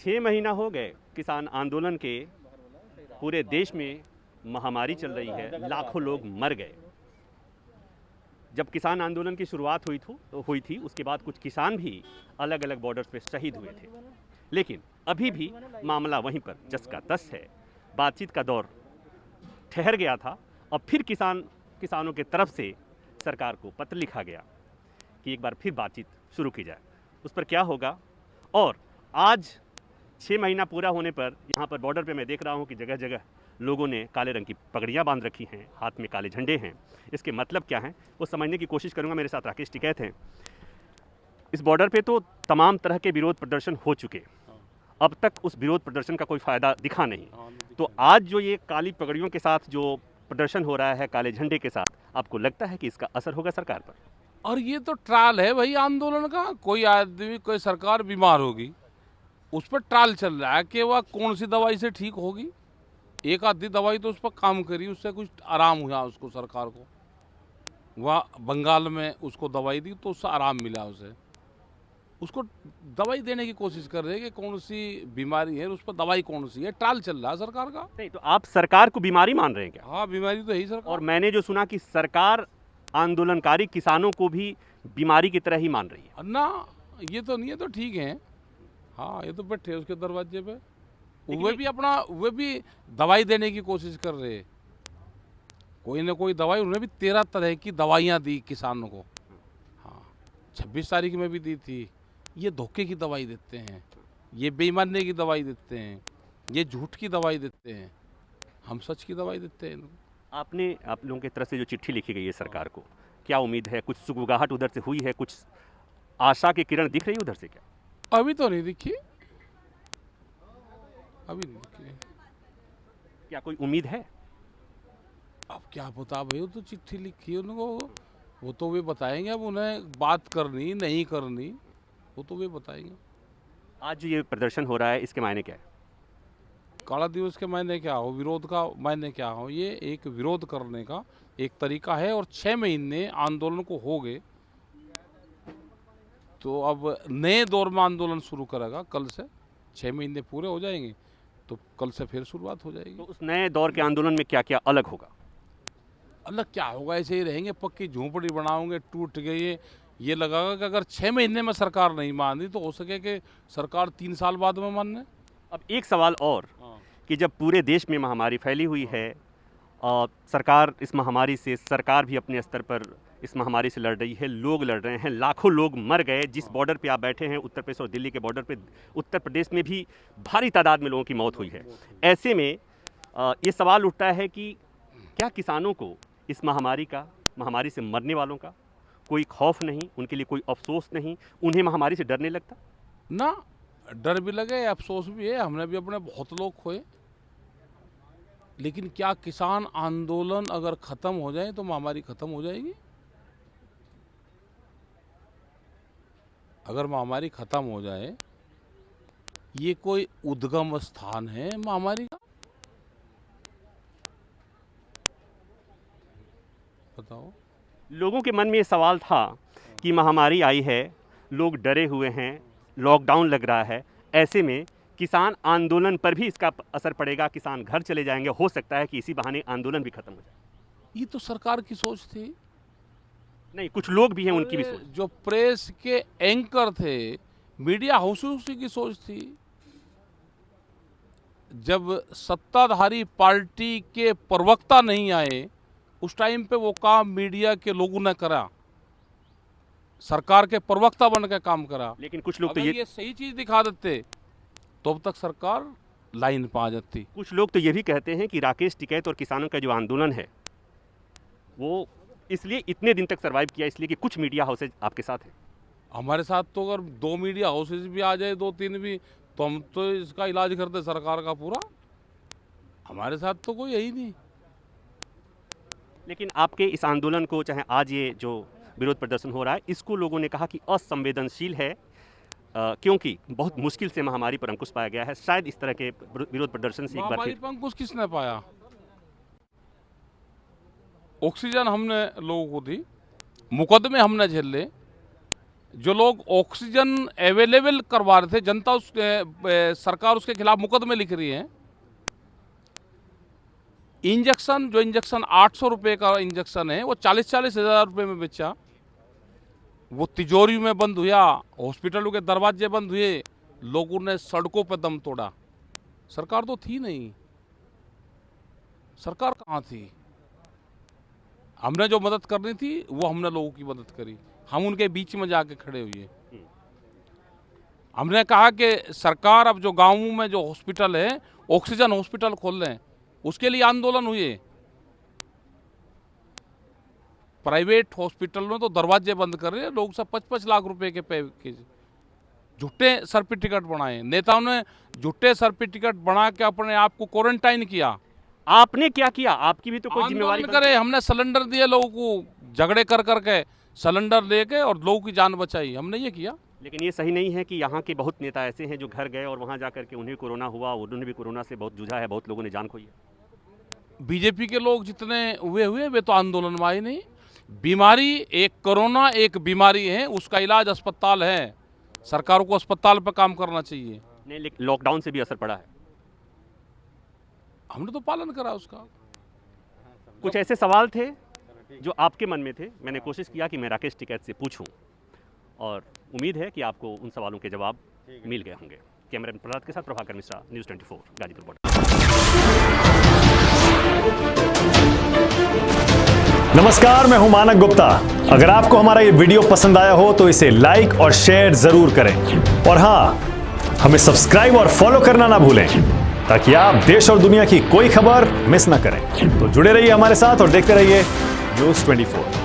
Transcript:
6 महीना हो गए किसान आंदोलन के, पूरे देश में महामारी चल रही है, लाखों लोग मर गए। जब किसान आंदोलन की शुरुआत हुई थी उसके बाद कुछ किसान भी अलग अलग बॉर्डर्स पे शहीद हुए थे, लेकिन अभी भी मामला वहीं पर जस का तस है। बातचीत का दौर ठहर गया था। अब फिर किसानों के तरफ से सरकार को पत्र लिखा गया कि एक बार फिर बातचीत शुरू की जाए। उस पर क्या होगा? और आज 6 महीना पूरा होने पर यहाँ पर बॉर्डर पे मैं देख रहा हूँ कि जगह जगह लोगों ने काले रंग की पगड़ियाँ बांध रखी हैं, हाथ में काले झंडे हैं। इसके मतलब क्या हैं वो समझने की कोशिश करूँगा। मेरे साथ राकेश टिकैत हैं। इस बॉर्डर पे तो तमाम तरह के विरोध प्रदर्शन हो चुके, अब तक उस विरोध प्रदर्शन का कोई फ़ायदा दिखा नहीं। तो आज जो ये काली पगड़ियों के साथ जो प्रदर्शन हो रहा है काले झंडे के साथ, आपको लगता है कि इसका असर होगा सरकार पर? और ये तो ट्रायल है भाई आंदोलन का। कोई आदमी, कोई सरकार बीमार होगी, उस पर ट्रायल चल रहा है कि वह कौन सी दवाई से ठीक होगी। एक आधी दवाई तो उस पर काम करी, उससे कुछ आराम हुआ उसको, सरकार को। वह बंगाल में उसको दवाई दी तो उससे आराम मिला उसे। उसको दवाई देने की कोशिश कर रहे हैं कि कौन सी बीमारी है, उस पर दवाई कौन सी है। ट्रायल चल रहा है सरकार का। नहीं, तो आप सरकार को बीमारी मान रहे हैं क्या? हाँ, बीमारी तो है ही सरकार। और मैंने जो सुना कि सरकार आंदोलनकारी किसानों को भी बीमारी की तरह ही मान रही है। ना, ये तो नहीं है, तो ठीक है। हाँ, ये तो बैठे उसके दरवाजे पे, वे भी दवाई देने की कोशिश कर रहे हैं। कोई ना कोई दवाई, उन्होंने भी 13 तरह की दवाइयाँ दी किसानों को। हाँ, 26 तारीख में भी दी थी। ये धोखे की दवाई देते हैं, ये बेईमानी की दवाई देते हैं, ये झूठ की दवाई देते हैं। हम सच की दवाई देते हैं। आप लोगों की तरफ से जो चिट्ठी लिखी गई है सरकार को, क्या उम्मीद है? कुछ सुगबुगाहट उधर से हुई है? कुछ आशा की किरण दिख रही है उधर से क्या? अभी तो नहीं दिखी, अभी नहीं दिखी। क्या कोई उम्मीद है? अब क्या पता भाई, वो तो चिट्ठी लिखी है उनको, वो तो वे बताएंगे। अब उन्हें बात करनी नहीं करनी, वो तो वे बताएंगे। आज जो ये प्रदर्शन हो रहा है इसके मायने क्या है? काला दिवस के मायने क्या हो, विरोध का मायने क्या हो? ये एक विरोध करने का एक तरीका है। और 6 महीने आंदोलन को हो गए, तो अब नए दौर में आंदोलन शुरू करेगा कल से। 6 महीने पूरे हो जाएंगे तो कल से फिर शुरुआत हो जाएगी। तो उस नए दौर के आंदोलन में क्या क्या अलग होगा? अलग क्या होगा? ऐसे ही रहेंगे, पक्की झोंपड़ी बनाओगे, टूट गई। ये लगागा कि अगर 6 महीने में सरकार नहीं मानी तो हो सके कि सरकार 3 साल बाद में मानने। अब एक सवाल और कि जब पूरे देश में महामारी फैली हुई है, सरकार इस महामारी से, सरकार भी अपने स्तर पर इस महामारी से लड़ रही है, लोग लड़ रहे हैं, लाखों लोग मर गए। जिस बॉर्डर पे आप बैठे हैं, उत्तर प्रदेश और दिल्ली के बॉर्डर पे, उत्तर प्रदेश में भी भारी तादाद में लोगों की मौत हुई है। ऐसे में ये सवाल उठता है कि क्या किसानों को इस महामारी से मरने वालों का कोई खौफ नहीं, उनके लिए कोई अफसोस नहीं, उन्हें महामारी से डरने लगता? ना, डर भी लगे, अफसोस भी है। हमने भी अपने बहुत लोग खोए। लेकिन क्या किसान आंदोलन अगर खत्म हो जाए तो महामारी खत्म हो जाएगी? अगर महामारी खत्म हो जाए, ये कोई उद्गम स्थान है महामारी का? बताओ। लोगों के मन में ये सवाल था कि महामारी आई है, लोग डरे हुए हैं, लॉकडाउन लग रहा है, ऐसे में किसान आंदोलन पर भी इसका असर पड़ेगा, किसान घर चले जाएंगे, हो सकता है कि इसी बहाने आंदोलन भी खत्म हो जाए। ये तो सरकार की सोच थी। नहीं, कुछ लोग भी हैं, उनकी भी सोच। जो प्रेस के एंकर थे, मीडिया हाउसेस की सोच थी। जब सत्ताधारी पार्टी के प्रवक्ता नहीं आए, उस टाइम पे वो काम मीडिया के लोगों ने करा, सरकार के प्रवक्ता बन के काम करा। लेकिन कुछ लोग तो ये सही चीज दिखा देते तो अब तक सरकार लाइन पे आ जाती। कुछ लोग तो ये भी कहते हैं कि राकेश टिकैत और किसानों का जो आंदोलन है वो इसलिए इतने दिन तक सरवाइव किया, इसलिए कि कुछ मीडिया हाउसेज आपके साथ हैं। हमारे साथ तो अगर 2 मीडिया हाउसेज भी आ जाए, 2-3 भी, तो हम तो इसका इलाज करते सरकार का पूरा। हमारे साथ तो कोई यही नहीं। लेकिन आपके इस आंदोलन को, चाहे आज ये जो विरोध प्रदर्शन हो रहा है, इसको लोगों ने कहा कि असंवेदनशील है, क्योंकि बहुत मुश्किल से महामारी पर अंकुश पाया गया है। शायद इस तरह के विरोध प्रदर्शन से एक बार महामारी पर अंकुश किसने पाया? ऑक्सीजन हमने लोगों को दी, मुकदमे हमने झेले, जो लोग ऑक्सीजन अवेलेबल करवा रहे थे, जनता सरकार उसके खिलाफ मुकदमे लिख रही है। इंजेक्शन, जो इंजेक्शन 800 रुपये का इंजेक्शन है, वो 40-40 हज़ार रुपये में बेचा। वो तिजोरी में बंद हुआ, हॉस्पिटलों के दरवाजे बंद हुए, लोगों ने सड़कों पर दम तोड़ा। सरकार तो थी नहीं, सरकार कहाँ थी? हमने जो मदद करनी थी वो हमने लोगों की मदद करी, हम उनके बीच में जाके खड़े हुए। हमने कहा कि सरकार अब जो गाँवों में जो हॉस्पिटल है, ऑक्सीजन हॉस्पिटल खोल लें, उसके लिए आंदोलन हुए। प्राइवेट हॉस्पिटल में तो दरवाजे बंद कर रहे हैं लोग, सब 55 लाख रुपए के पैकेज, झूठे सर्टिफिकेट बनाए। नेताओं ने झूठे सर्टिफिकेट बना के अपने आप को क्वारंटाइन किया। आपने क्या किया? आपकी भी तो कोई जिम्मेवारी करे। हमने सिलेंडर दिए लोगों को, झगड़े कर करके सिलेंडर लेके, और लोगों की जान बचाई, हमने ये किया। लेकिन ये सही नहीं है कि यहाँ के बहुत नेता ऐसे हैं जो घर गए और वहाँ जाकर के उन्हें कोरोना हुआ, उन्होंने भी कोरोना से बहुत जूझा है, बहुत लोगों ने जान खोई है। बीजेपी के लोग जितने हुए वे तो आंदोलन में आए नहीं। बीमारी एक कोरोना एक बीमारी है, उसका इलाज अस्पताल है, सरकारों को अस्पताल पर काम करना चाहिए। नहीं, लेकिन लॉकडाउन से भी असर पड़ा है, हमने तो पालन करा उसका। कुछ ऐसे सवाल थे जो आपके मन में थे, मैंने कोशिश किया कि मैं राकेश टिकैत से पूछूं, और उम्मीद है कि आपको उन सवालों के जवाब मिल गए होंगे। कैमरामैन प्रहलाद के साथ प्रभाकर मिश्रा, न्यूज़ 24 गाजीपुर। नमस्कार, मैं हूं मानक गुप्ता। अगर आपको हमारा ये वीडियो पसंद आया हो तो इसे लाइक और शेयर जरूर करें, और हां, हमें सब्सक्राइब और फॉलो करना ना भूलें, ताकि आप देश और दुनिया की कोई खबर मिस ना करें। तो जुड़े रहिए हमारे साथ और देखते रहिए न्यूज़ 24।